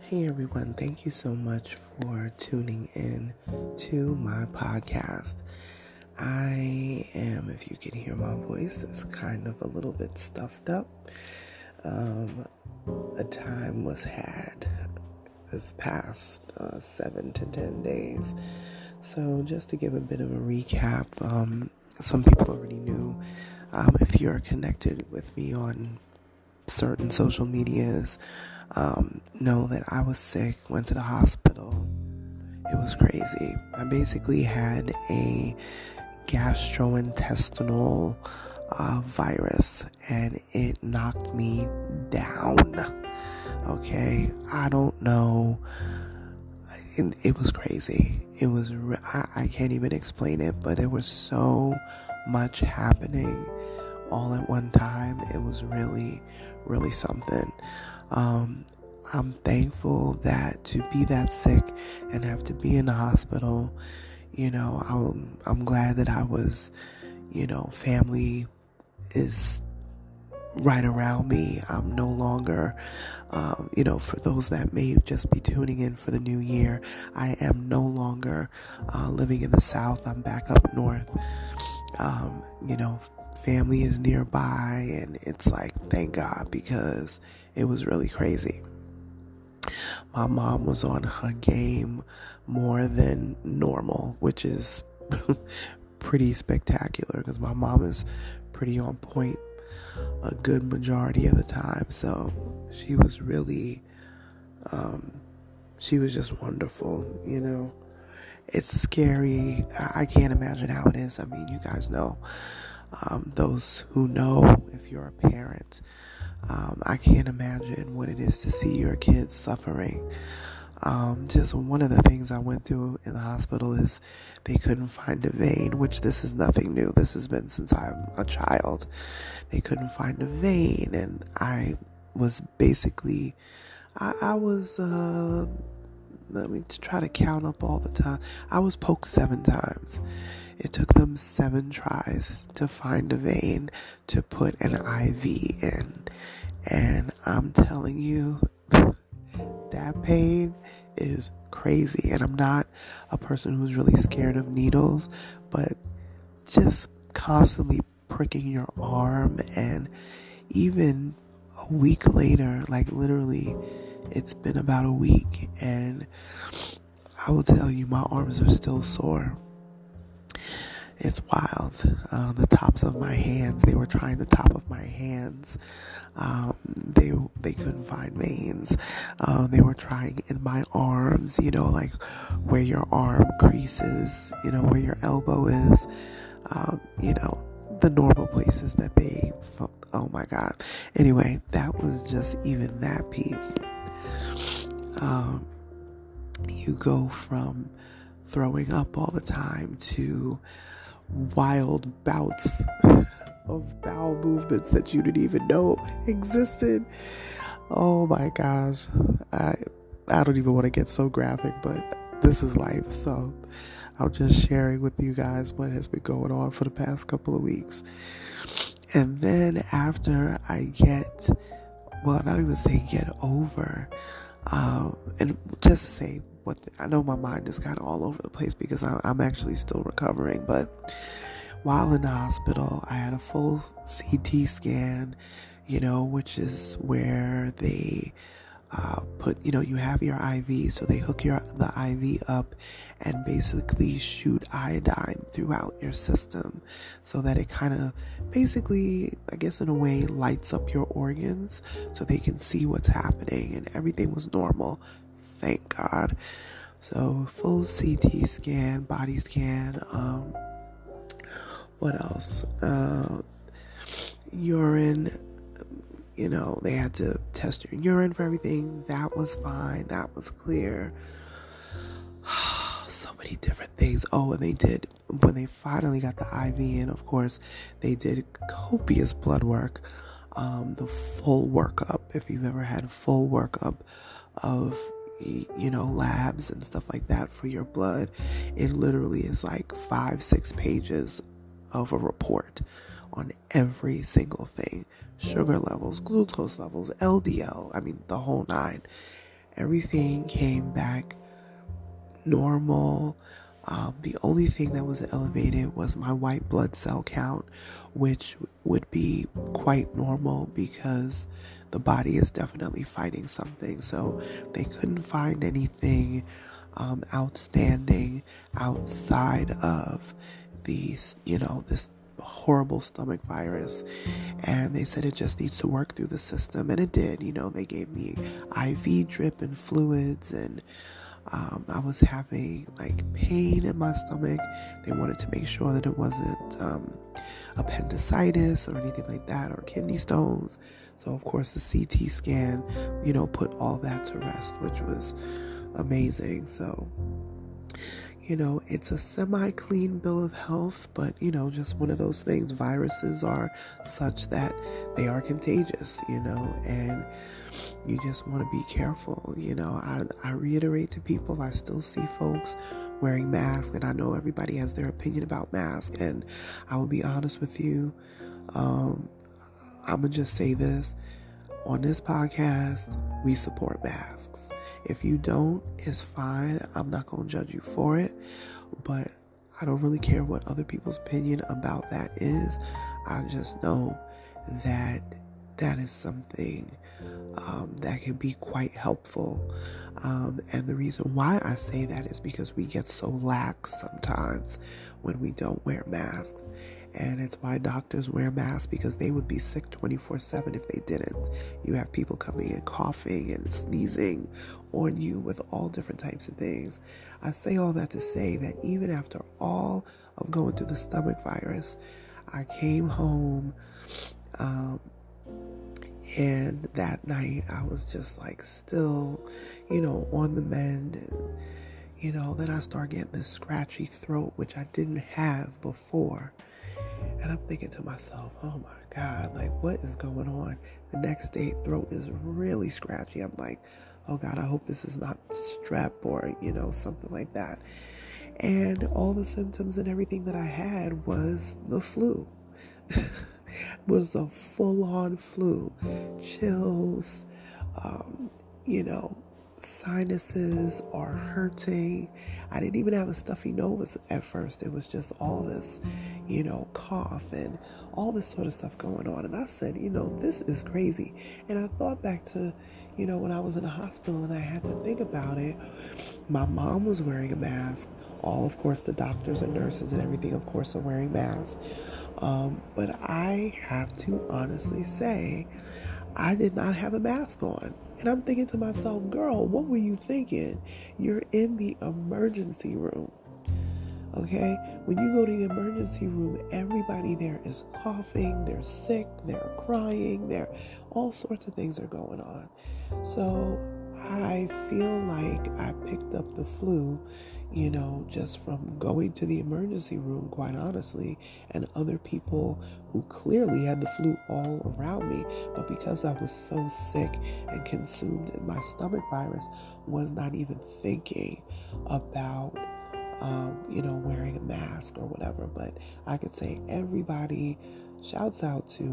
Hey everyone, thank you so much for tuning in to my podcast. I am, if you can hear my voice, it's kind of a little bit stuffed up. A time was had this past 7 to 10 days. So just to give a bit of a recap, some people already knew. If you're connected with me on certain social medias, know that I was sick, went to the hospital. It was crazy. I basically had a gastrointestinal virus, and it knocked me down. Okay, I don't know. It was crazy. It was, I can't even explain it, but there was so much happening all at one time. It was really, really something. I'm thankful that to be that sick and have to be in the hospital, I'm glad that I was, family is right around me. I'm no longer, for those that may just be tuning in for the new year, I am no longer living in the South. I'm back up north. Family is nearby, and it's like, thank God, because it was really crazy. My mom was on her game more than normal, which is pretty spectacular because my mom is pretty on point a good majority of the time. So she was really, she was just wonderful, It's scary. I can't imagine how it is. I mean, you guys know, those who know, if you're a parent, I can't imagine what it is to see your kids suffering. Just one of the things I went through in the hospital is they couldn't find a vein, which this is nothing new. This has been since I'm a child. They couldn't find a vein, and I was basically, I was, let me try to count up all the time. I was poked 7 times. It took them 7 tries to find a vein to put an IV in. And I'm telling you, that pain is crazy. And I'm not a person who's really scared of needles, but just constantly pricking your arm, and even a week later, like literally, it's been about a week, and I will tell you, my arms are still sore. It's wild. The tops of my hands, they were trying the top of my hands. They couldn't find veins. They were trying in my arms, like where your arm creases, where your elbow is, the normal places that oh my God. Anyway, that was just even that piece. You go from throwing up all the time to wild bouts of bowel movements that you didn't even know existed. Oh my gosh. I don't even want to get so graphic, but this is life. So I'm just sharing with you guys what has been going on for the past couple of weeks. And then after I not even say get over, and just to say I know my mind is kind of all over the place because I'm actually still recovering, but while in the hospital, I had a full CT scan, which is where they put, you have your IV, so they hook the IV up and basically shoot iodine throughout your system so that it kind of basically, I guess in a way, lights up your organs so they can see what's happening, and everything was normal. Thank God. So full CT scan, body scan, what else? Urine, they had to test your urine for everything. That was fine. That was clear. So many different things. Oh, and when they finally got the IV in, of course, they did copious blood work. The full workup, if you've ever had a full workup of labs and stuff like that for your blood, it literally is like 5-6 pages of a report on every single thing: sugar levels, glucose levels, LDL, I mean the whole 9. Everything came back normal. The only thing that was elevated was my white blood cell count, which would be quite normal because the body is definitely fighting something. So they couldn't find anything outstanding outside of these, this horrible stomach virus. And they said it just needs to work through the system, and it did. They gave me IV drip and fluids, and I was having like pain in my stomach. They wanted to make sure that it wasn't appendicitis or anything like that, or kidney stones. So of course the CT scan, put all that to rest, which was amazing. So, it's a semi-clean bill of health, but, just one of those things. Viruses are such that they are contagious, and you just want to be careful. I reiterate to people, I still see folks wearing masks, and I know everybody has their opinion about masks, and I will be honest with you. I'm going to just say this. On this podcast, we support masks. If you don't, it's fine. I'm not going to judge you for it, but I don't really care what other people's opinion about that is. I just know that that is something that can be quite helpful. And the reason why I say that is because we get so lax sometimes when we don't wear masks. And it's why doctors wear masks, because they would be sick 24/7 if they didn't. You have people coming in coughing and sneezing on you with all different types of things. I say all that to say that even after all of going through the stomach virus, I came home, and that night I was just like still, on the mend. And, then I started getting this scratchy throat, which I didn't have before. And I'm thinking to myself, oh my God, like what is going on? The next day, throat is really scratchy. I'm like, oh God, I hope this is not strep or, something like that. And all the symptoms and everything that I had was the flu. Was a full-on flu. Chills, sinuses are hurting. I didn't even have a stuffy nose at first. It was just all this, cough and all this sort of stuff going on. And I said, this is crazy. And I thought back to, when I was in the hospital and I had to think about it. My mom was wearing a mask. All, of course, the doctors and nurses and everything, of course, are wearing masks. But I have to honestly say, I did not have a mask on. And I'm thinking to myself, girl, what were you thinking? You're in the emergency room. Okay? When you go to the emergency room, everybody there is coughing, they're sick, they're crying, all sorts of things are going on. So I feel like I picked up the flu, just from going to the emergency room, quite honestly, and other people who clearly had the flu all around me. But because I was so sick and consumed in my stomach virus, was not even thinking about, wearing a mask or whatever. But I could say everybody, shouts out to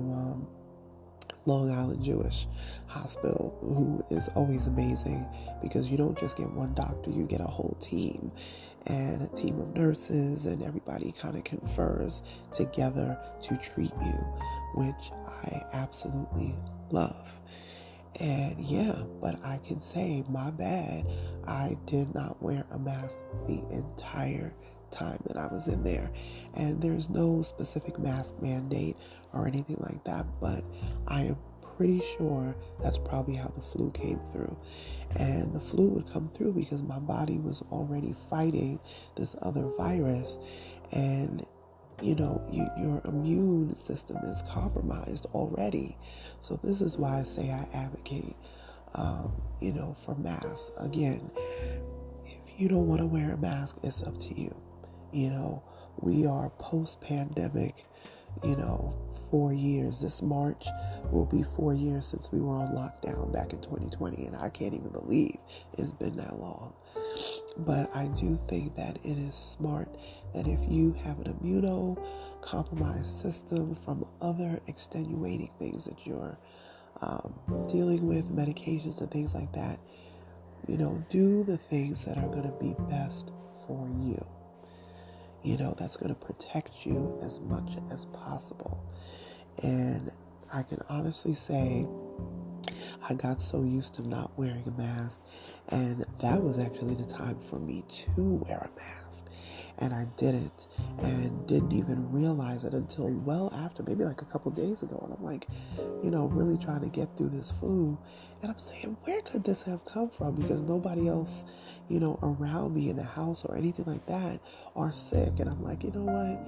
Long Island Jewish Hospital, who is always amazing, because you don't just get one doctor, you get a whole team and a team of nurses, and everybody kind of confers together to treat you, which I absolutely love. And yeah, but I can say, my bad, I did not wear a mask the entire time that I was in there. And there's no specific mask mandate or anything like that, but I am pretty sure that's probably how the flu came through. And the flu would come through because my body was already fighting this other virus, and your immune system is compromised already. So this is why I say I advocate, for masks. Again, if you don't want to wear a mask, it's up to you. We are post-pandemic, 4 years. This March will be 4 years since we were on lockdown back in 2020, and I can't even believe it's been that long. But I do think that it is smart that if you have an immunocompromised system from other extenuating things that you're dealing with, medications and things like that, do the things that are going to be best for you. That's going to protect you as much as possible. And I can honestly say I got so used to not wearing a mask, and that was actually the time for me to wear a mask. And I didn't, and didn't even realize it until well after, maybe like a couple days ago. And I'm like, really trying to get through this flu. And I'm saying, where could this have come from? Because nobody else, around me in the house or anything like that are sick. And I'm like, you know what?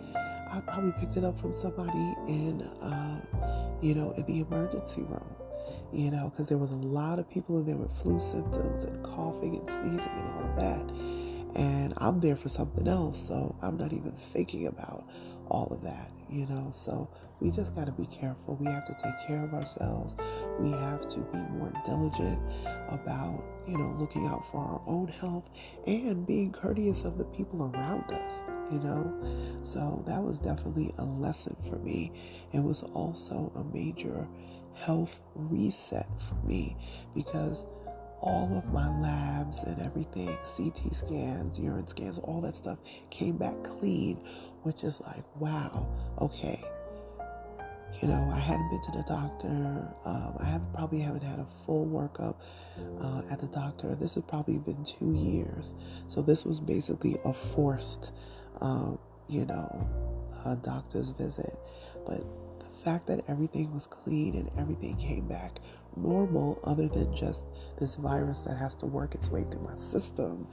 I probably picked it up from somebody in the emergency room. Because there was a lot of people in there with flu symptoms and coughing and sneezing and all of that. And I'm there for something else, so I'm not even thinking about all of that, So we just got to be careful. We have to take care of ourselves. We have to be more diligent about, looking out for our own health and being courteous of the people around us, So that was definitely a lesson for me. It was also a major health reset for me because all of my labs and everything, CT scans, urine scans, all that stuff came back clean, which is like, wow, okay. I hadn't been to the doctor. I probably haven't had a full workup at the doctor. This has probably been 2 years. So this was basically a forced, doctor's visit. But the fact that everything was clean and everything came back normal, other than just this virus that has to work its way through my system,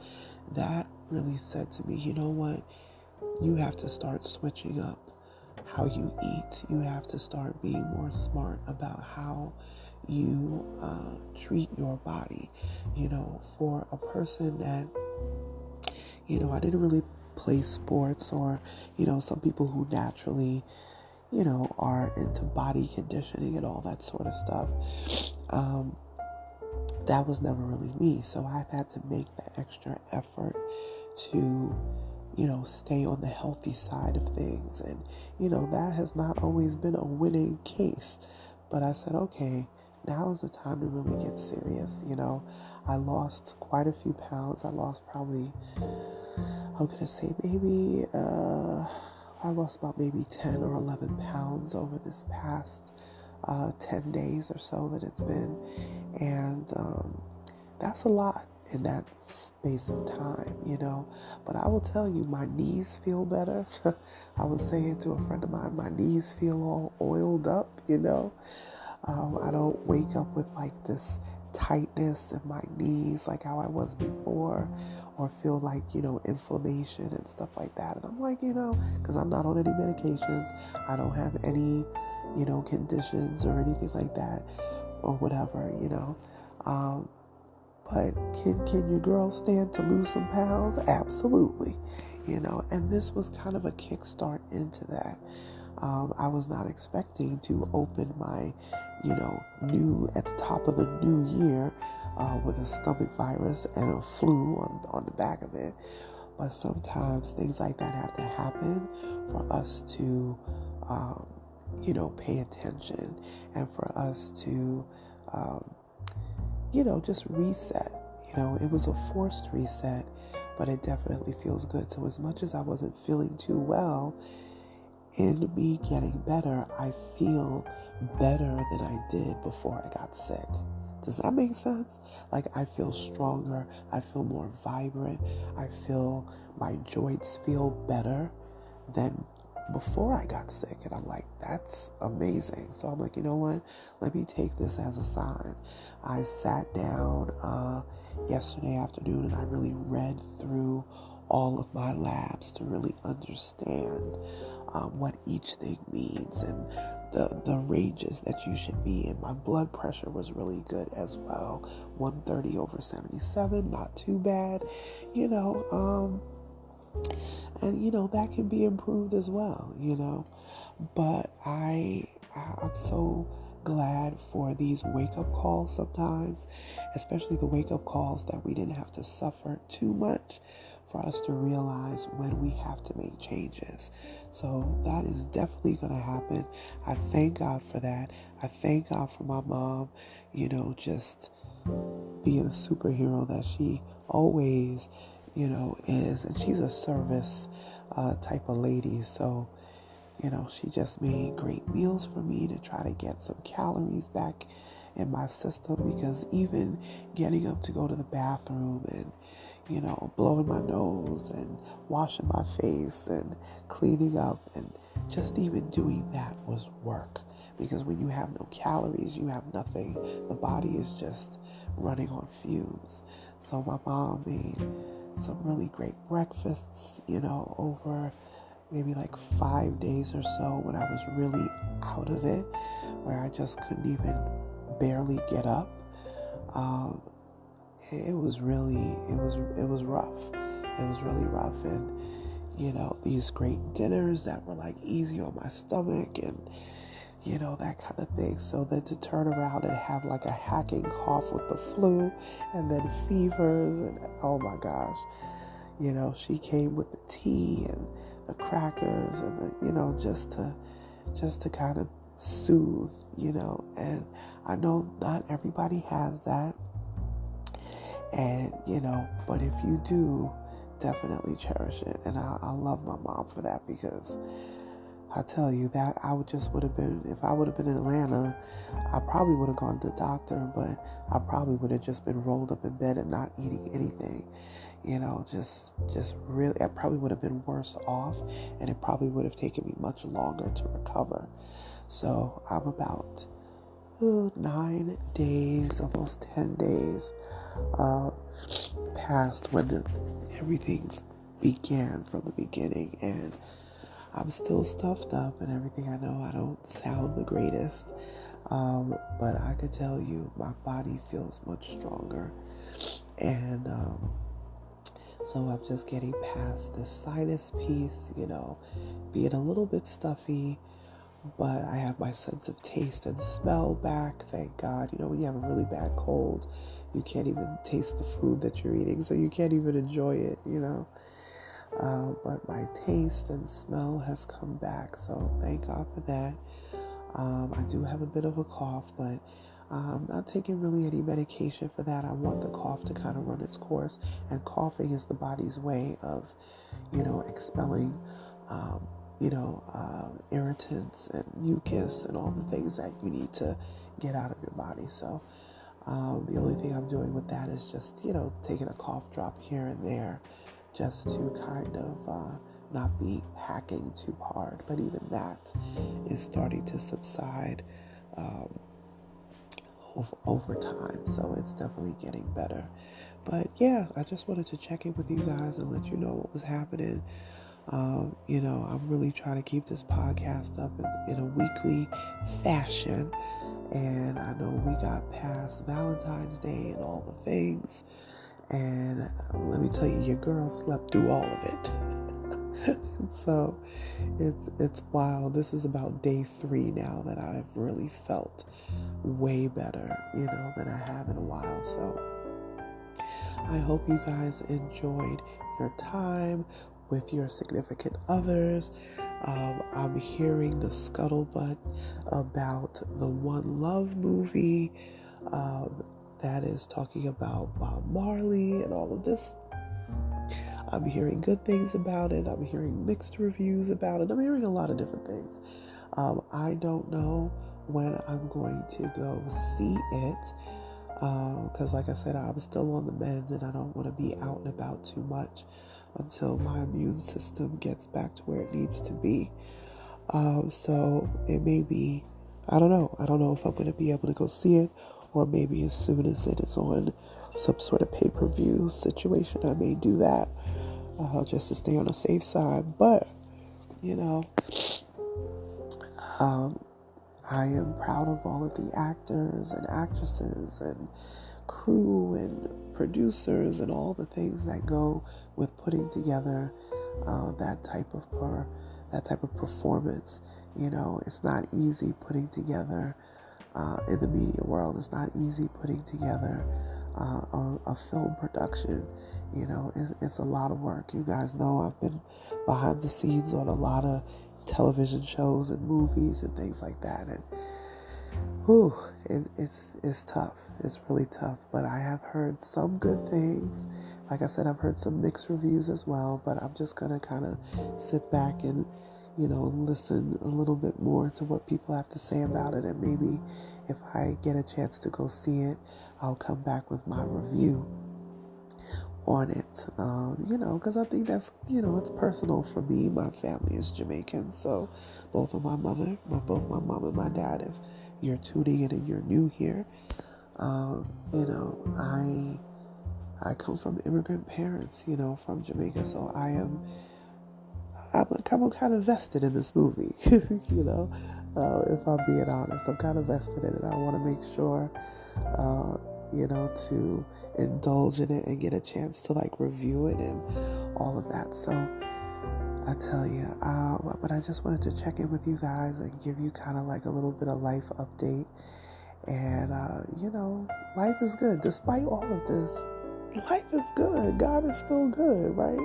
that really said to me, you know what? You have to start switching up how you eat. You have to start being more smart about how you treat your body. For a person that, I didn't really play sports, or, some people who naturally, are into body conditioning and all that sort of stuff. That was never really me. So I've had to make the extra effort to, stay on the healthy side of things. And, that has not always been a winning case. But I said, okay, now is the time to really get serious. I lost quite a few pounds. I lost probably, I'm going to say maybe, I lost about maybe 10 or 11 pounds over this past 10 days or so that it's been. And that's a lot in that space of time, But I will tell you, my knees feel better. I was saying to a friend of mine, my knees feel all oiled up, I don't wake up with like this tightness in my knees like how I was before, or feel like, inflammation and stuff like that. And I'm like, because I'm not on any medications, I don't have any, conditions or anything like that, or whatever, but can your girl stand to lose some pounds? Absolutely, and this was kind of a kickstart into that. I was not expecting to open my, at the top of the new year with a stomach virus and a flu on the back of it. But sometimes things like that have to happen for us to, pay attention, and for us to, just reset. It was a forced reset, but it definitely feels good. So as much as I wasn't feeling too well, in me getting better, I feel better than I did before I got sick. Does that make sense? Like, I feel stronger. I feel more vibrant. I feel my joints feel better than before I got sick. And I'm like, that's amazing. So I'm like, you know what? Let me take this as a sign. I sat down yesterday afternoon and I really read through all of my labs to really understand what each thing means and the ranges that you should be in. My blood pressure was really good as well. 130/77, not too bad, and that can be improved as well, But I'm so glad for these wake-up calls sometimes, especially the wake-up calls that we didn't have to suffer too much for us to realize when we have to make changes. So that is definitely going to happen. I thank God for that. I thank God for my mom, just being the superhero that she always, is. And she's a service type of lady. So, she just made great meals for me to try to get some calories back in my system, because even getting up to go to the bathroom and, blowing my nose and washing my face and cleaning up and just even doing that was work. Because when you have no calories, you have nothing. The body is just running on fumes. So my mom made some really great breakfasts, over maybe like 5 days or so when I was really out of it, where I just couldn't even barely get up. It was rough. It was really rough. And, these great dinners that were like easy on my stomach and, that kind of thing. So then to turn around and have like a hacking cough with the flu and then fevers and oh my gosh, she came with the tea and the crackers and the, just to kind of soothe, and I know not everybody has that. And, but if you do, definitely cherish it. And I love my mom for that, because I tell you that if I would have been in Atlanta, I probably would have gone to the doctor, but I probably would have just been rolled up in bed and not eating anything. Just really, I probably would have been worse off, and it probably would have taken me much longer to recover. So I'm about 9 days, almost 10 days past when everything's began from the beginning, and I'm still stuffed up and everything. I know I don't sound the greatest, but I can tell you my body feels much stronger. And so I'm just getting past this sinus piece, being a little bit stuffy, but I have my sense of taste and smell back, thank God. When you have a really bad cold, you can't even taste the food that you're eating, so you can't even enjoy it, but my taste and smell has come back, so thank God for that. I do have a bit of a cough, but I'm not taking really any medication for that. I want the cough to kind of run its course, and coughing is the body's way of, expelling, irritants and mucus and all the things that you need to get out of your body. So the only thing I'm doing with that is just, taking a cough drop here and there, just to kind of not be hacking too hard. But even that is starting to subside over time, so it's definitely getting better. But yeah, I just wanted to check in with you guys and let you know what was happening. I'm really trying to keep this podcast up in a weekly fashion, and I know we got past Valentine's Day and all the things, and let me tell you, your girl slept through all of it. So it's wild. This is about day 3 now that I've really felt way better, than I have in a while. So I hope you guys enjoyed your time with your significant others. I'm hearing the scuttlebutt about the One Love movie that is talking about Bob Marley and all of this. I'm hearing good things about it. I'm hearing mixed reviews about it. I'm hearing a lot of different things. I don't know when I'm going to go see it, because like I said, I'm still on the mend and I don't want to be out and about too much until my immune system gets back to where it needs to be. So it may be, I don't know if I'm going to be able to go see it, or maybe as soon as it is on some sort of pay-per-view situation, I may do that, just to stay on the safe side. But, I am proud of all of the actors and actresses and crew and producers and all the things that go with putting together that type of performance. It's not easy putting together in the media world. It's not easy putting together a film production. It's a lot of work. You guys know I've been behind the scenes on a lot of television shows and movies and things like that, and Whew, it's tough. It's really tough. But I have heard some good things. Like I said, I've heard some mixed reviews as well. But I'm just gonna kind of sit back and, listen a little bit more to what people have to say about it. And maybe if I get a chance to go see it, I'll come back with my review on it. Because I think that's, it's personal for me. My family is Jamaican, so both my mom and my dad, if you're tuning in and you're new here, I come from immigrant parents, from Jamaica, so I'm kind of vested in this movie, if I'm being honest. I'm kind of vested in it. I want to make sure, to indulge in it and get a chance to review it and all of that. So I tell you, but I just wanted to check in with you guys and give you kind of a little bit of life update. And, life is good. Despite all of this, life is good. God is still good, right?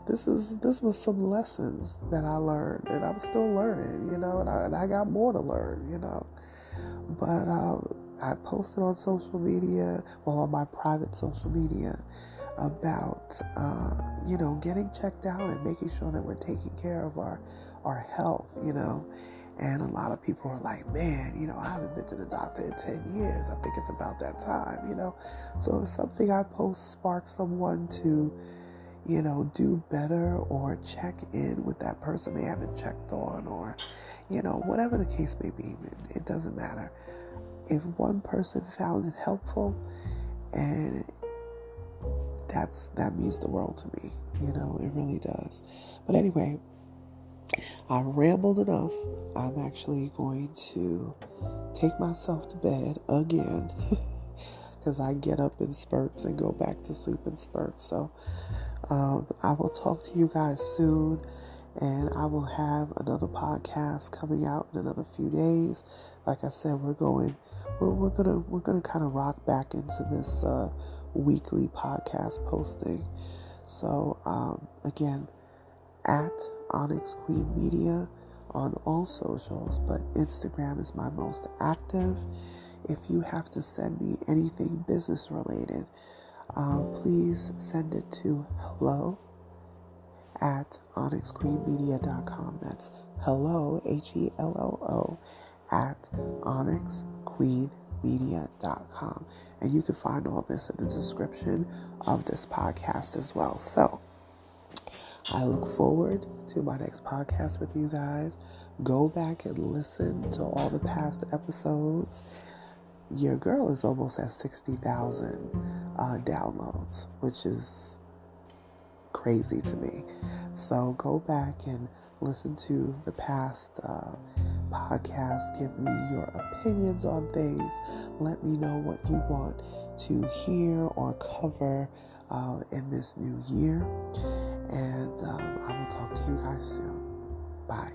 This was some lessons that I learned, and I'm still learning, and I got more to learn, But I posted on social media, on my private social media, about, getting checked out and making sure that we're taking care of our health, And a lot of people are like, man, I haven't been to the doctor in 10 years. I think it's about that time, So if something I post sparks someone to, do better or check in with that person they haven't checked on, or, whatever the case may be, it doesn't matter. If one person found it helpful, and that means the world to me, it really does. But anyway, I rambled enough. I'm actually going to take myself to bed again because I get up in spurts and go back to sleep in spurts. So I will talk to you guys soon, and I will have another podcast coming out in another few days. Like I said, we're gonna kind of rock back into this weekly podcast posting. So again, at Onyx Queen Media on all socials, but Instagram is my most active. If you have to send me anything business related, please send it to hello@onyxqueenmedia.com. That's hello, HELLO, at onyxqueenmedia.com. And you can find all this in the description of this podcast as well. So I look forward to my next podcast with you guys. Go back and listen to all the past episodes. Your girl is almost at 60,000 downloads, which is crazy to me. So go back and listen to the past podcasts. Give me your opinions on things. Let me know what you want to hear or cover in this new year. And I will talk to you guys soon. Bye.